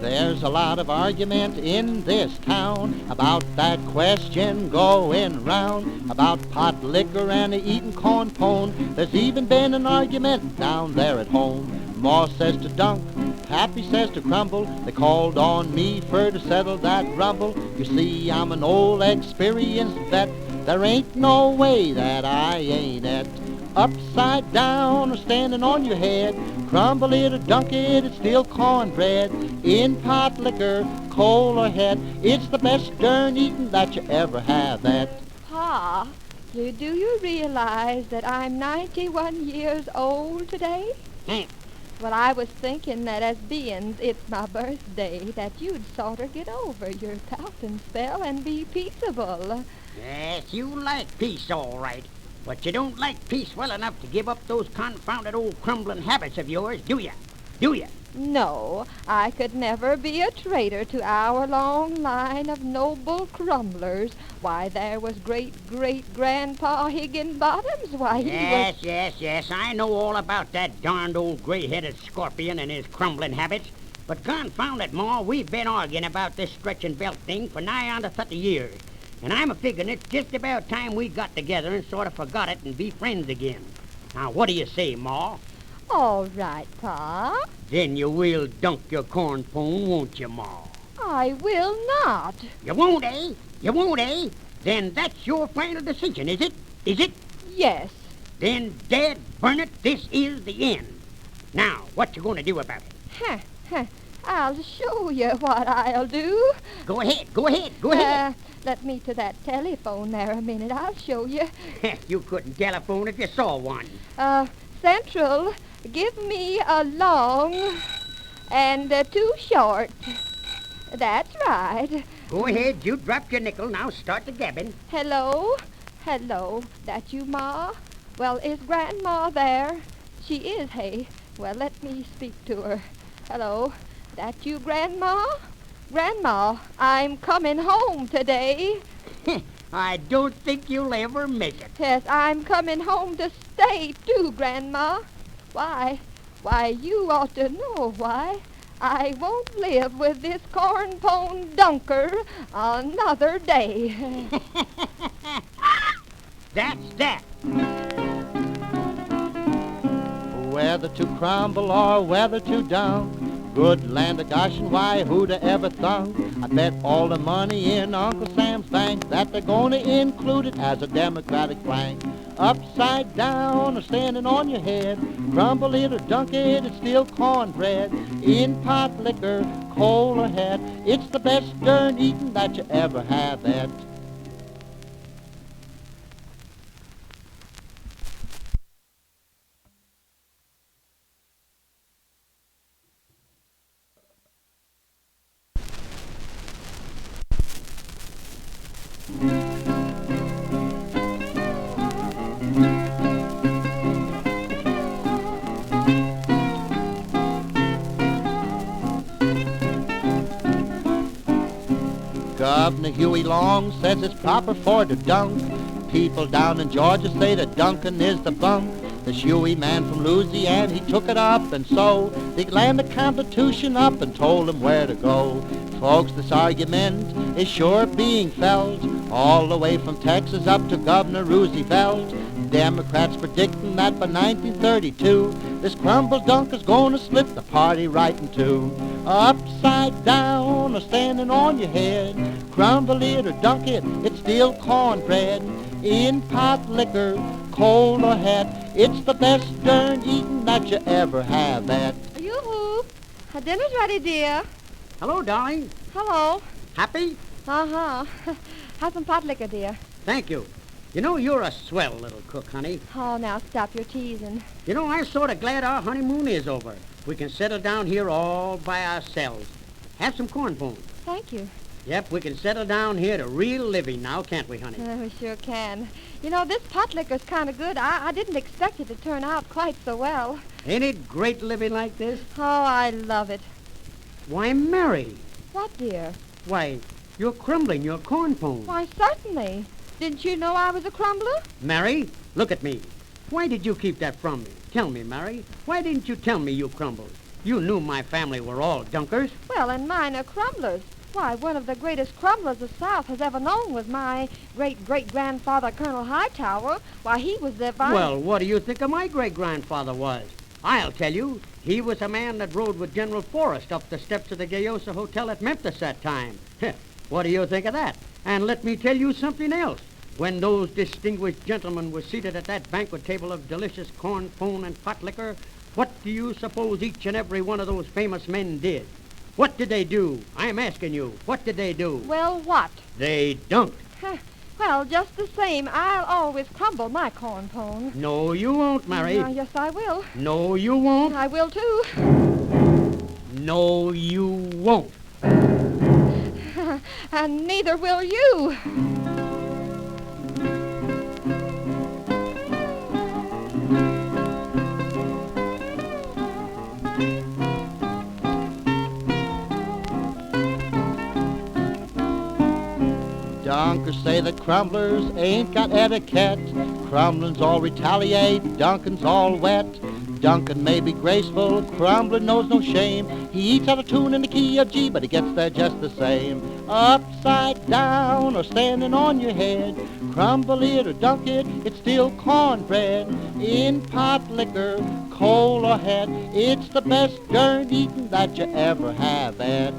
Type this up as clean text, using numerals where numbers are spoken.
There's a lot of argument in this town about that question going round about pot liquor and eating corn pone. There's even been an argument down there at home. Ma says to Dunk, Pappy says to Crumble, they called on me for to settle that rumble. You see, I'm an old experienced vet. There ain't no way that I ain't it. Upside down or standing on your head, crumble it or dunk it, it's still cornbread. In pot liquor, coal or head, it's the best darn eating that you ever have at. Pa, do you realize that I'm 91 years old today? Well, I was thinking that as being it's my birthday, that you'd sorter get over your pouting spell and be peaceable. Yes, you like peace, all right. But you don't like peace well enough to give up those confounded old crumbling habits of yours, do you? Do you? No, I could never be a traitor to our long line of noble crumblers. Why, there was great-great-grandpa Higginbottoms. Why, he was... Yes, I know all about that darned old gray-headed scorpion and his crumbling habits. But confound it, Ma, we've been arguing about this stretching belt thing for nigh on to 30 years. And I'm a-figuring it's just about time we got together and sort of forgot it and be friends again. Now, what do you say, Ma? All right, Pa. Then you will dunk your corn pone, won't you, Ma? I will not. You won't, eh? You won't, eh? Then that's your final decision, is it? Is it? Yes. Then, Dad, burn it, this is the end. Now, what you going to do about it? I'll show you what I'll do. Go ahead. Let me to that telephone there a minute. I'll show you. You couldn't telephone if you saw one. Central, give me a long and two short. That's right. Go ahead, you dropped your nickel. Now start the gabbing. Hello? That you, Ma? Well, is Grandma there? She is, hey? Well, let me speak to her. Hello? That you, Grandma? Grandma, I'm coming home today. I don't think you'll ever make it. Yes, I'm coming home to stay, too, Grandma. Why, you ought to know why. I won't live with this corn pone dunker another day. That's that. Whether to crumble or whether to dunk, good land of gosh and why, who'd ever thunk? I bet all the money in Uncle Sam's bank that they're gonna include it as a Democratic flank. Upside down or standing on your head, crumble it or dunk it, it's still cornbread. In pot liquor, coal or head, it's the best darn eating that you ever have at. Governor Huey Long says it's proper for to dunk. People down in Georgia say that dunking is the bunk. The Huey man from Louisiana, he took it up and so they landed the Constitution up and told him where to go. Folks, this argument is sure being felt all the way from Texas up to Governor Roosevelt. Democrats predicting that by 1932 this crumble dunk is gonna split the party right in two. Upside down or standing on your head, crumble it or dunk it, it's still cornbread. In pot liquor, coal or head, it's the best darn eating that you ever have at. Yoo-hoo! Dinner's ready, dear. Hello, darling. Hello. Happy? Uh-huh. Have some pot liquor, dear. Thank you. You know, you're a swell little cook, honey. Oh, now stop your teasing. You know, I'm sort of glad our honeymoon is over. We can settle down here all by ourselves. Have some corn pone. Thank you. Yep, we can settle down here to real living now, can't we, honey? We sure can. You know, this pot liquor's kind of good. I didn't expect it to turn out quite so well. Ain't it great living like this? Oh, I love it. Why, Mary. What, dear? Why, you're crumbling your corn pone. Why, certainly. Didn't you know I was a crumbler? Mary, look at me. why did you keep that from me? Tell me, Mary. Why didn't you tell me you crumbled? You knew my family were all dunkers. Well, and mine are crumblers. Why, one of the greatest crumblers the South has ever known was my great-great-grandfather, Colonel Hightower. Why, he was the vice... Well, what do you think of my great-grandfather was? I'll tell you. He was a man that rode with General Forrest up the steps of the Gayosa Hotel at Memphis that time. What do you think of that? And let me tell you something else. When those distinguished gentlemen were seated at that banquet table of delicious corn, pone, and pot liquor, what do you suppose each and every one of those famous men did? What did they do? I'm asking you, what did they do? Well, what? They dunked. Well, just the same, I'll always crumble my corn pone. No, you won't, Mary. Yes, I will. No, you won't. I will, too. No, you won't. And neither will you. Dunkers say that crumblers ain't got etiquette. Crumblins all retaliate, Duncan's all wet. Duncan may be graceful, Crumbler knows no shame. He eats out a tune in the key of G, but he gets there just the same. Upside down or standing on your head, crumble it or dunk it, it's still cornbread. In pot liquor, coal or head, it's the best darn eating that you ever have had.